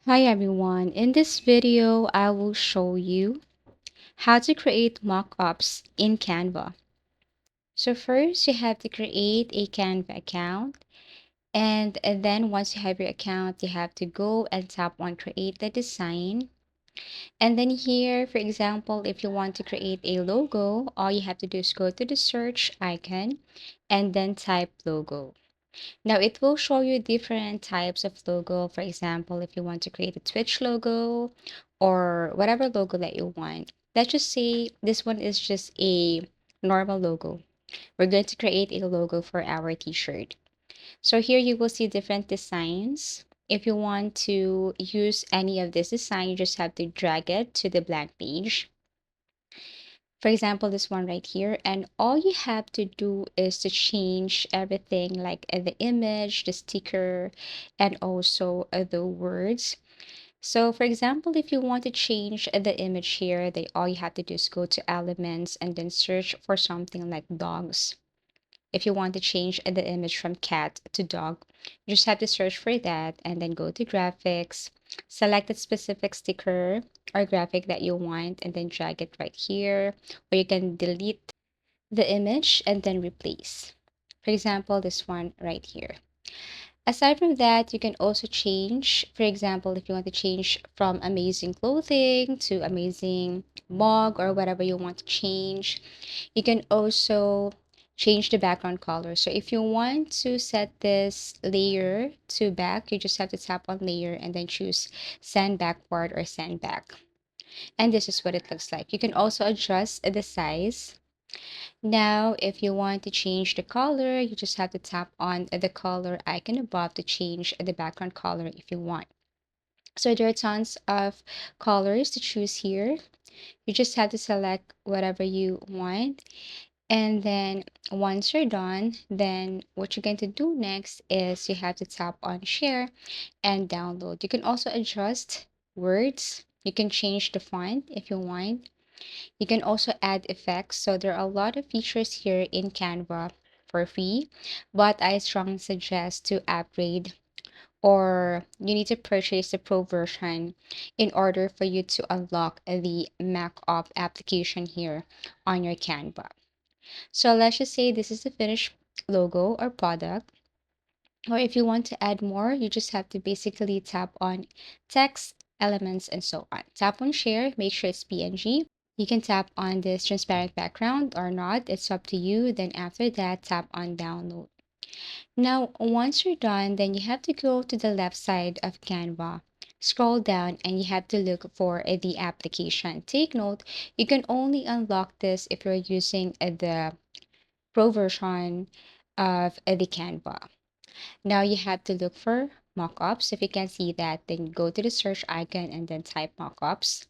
Hi everyone, in this video I will show you how to create mockups in Canva. So first you have to create a Canva account and then once you have your account you have to go and tap on create the design. And then here, for example, if you want to create a logo, all you have to do is go to the search icon and then type logo. Now it will show you different types of logo. For example, if you want to create a Twitch logo or whatever logo that you want. Let's just say this one is just a normal logo. We're going to create a logo for our t-shirt. So here you will see different designs. If you want to use any of this design, you just have to drag it to the blank page. For example, this one right here, and all you have to do is to change everything like the image, the sticker, and also the words. So for example, if you want to change the image here, all you have to do is go to elements and then search for something like dogs. If you want to change the image from cat to dog, you just have to search for that and then go to graphics, select the specific sticker or graphic that you want, and then drag it right here. Or you can delete the image and then replace. For example, this one right here. Aside from that, you can also change, for example, if you want to change from amazing clothing to amazing mug or whatever you want to change, you can also change the background color. So if you want to set this layer to back, you just have to tap on layer and then choose send backward or send back. And this is what it looks like. You can also adjust the size. Now, if you want to change the color, you just have to tap on the color icon above to change the background color if you want. So there are tons of colors to choose here. You just have to select whatever you want. And then once you're done, then what you're going to do next is you have to tap on share and download. You can also adjust words. You can change the font if you want. You can also add effects. So there are a lot of features here in Canva for free, but I strongly suggest to upgrade or you need to purchase the pro version in order for you to unlock the Mac op application here on your Canva. So let's just say this is the finished logo or product. Or if you want to add more, you just have to basically tap on text, elements, and so on. Tap on share, make sure it's PNG. You can tap on this transparent background or not, it's up to you. Then after that, tap on download. Now, once you're done, then you have to go to the left side of Canva. Scroll down and you have to look for the application. Take note, you can only unlock this if you're using the pro version of the Canva. Now you have to look for mockups. If you can see that, then go to the search icon and then type mockups.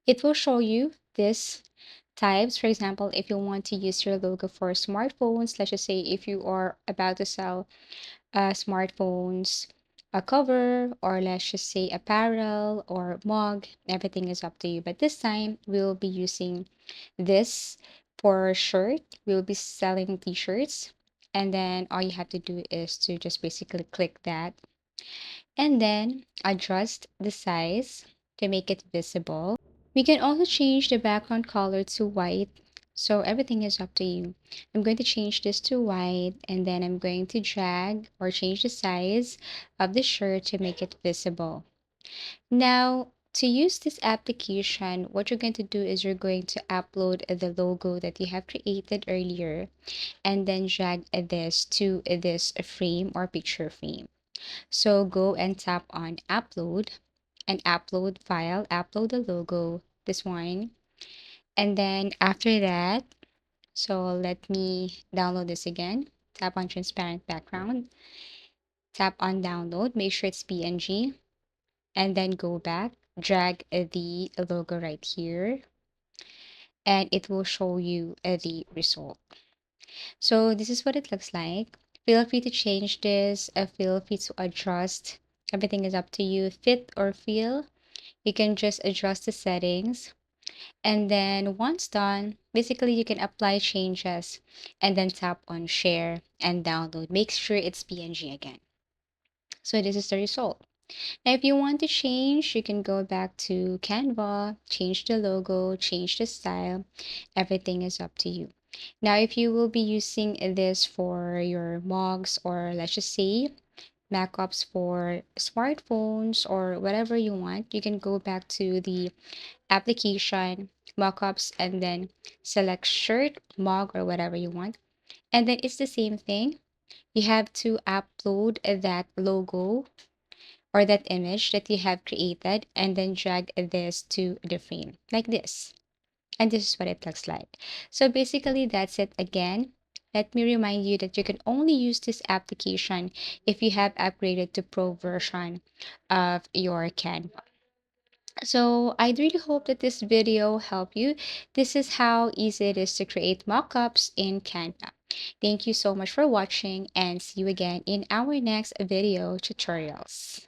It will show you this types. For example, if you want to use your logo for smartphones, let's just say if you are about to sell smartphones, a cover, or let's just say apparel or mug, everything is up to you. But this time we'll be using this for shirt. We'll be selling t-shirts. And then all you have to do is to just basically click that and then adjust the size to make it visible. We can also change the background color to white. So everything is up to you. I'm going to change this to white and then I'm going to drag or change the size of the shirt to make it visible. Now, to use this application, what you're going to do is you're going to upload the logo that you have created earlier and then drag this to this frame or picture frame. So go and tap on upload and upload file, upload the logo, this one. And then after that, so let me download this again. Tap on transparent background, tap on download, make sure it's PNG, and then go back, drag the logo right here, and it will show you the result. So this is what it looks like. Feel free to change this, feel free to adjust. Everything is up to you. Fit or feel, you can just adjust the settings. And then once done, basically you can apply changes and then tap on share and download. Make sure it's PNG again. So this is the result. Now, if you want to change, you can go back to Canva, change the logo, change the style. Everything is up to you. Now, if you will be using this for your mugs, or let's just say backups for smartphones or whatever you want, you can go back to the application, mockups, and then select shirt, mug, or whatever you want. And then it's the same thing. You have to upload that logo or that image that you have created and then drag this to the frame like this. And this is what it looks like. So basically, that's it again. Let me remind you that you can only use this application if you have upgraded to Pro version of your Canva. So I really hope that this video helped you. This is how easy it is to create mockups in Canva. Thank you so much for watching and see you again in our next video tutorials.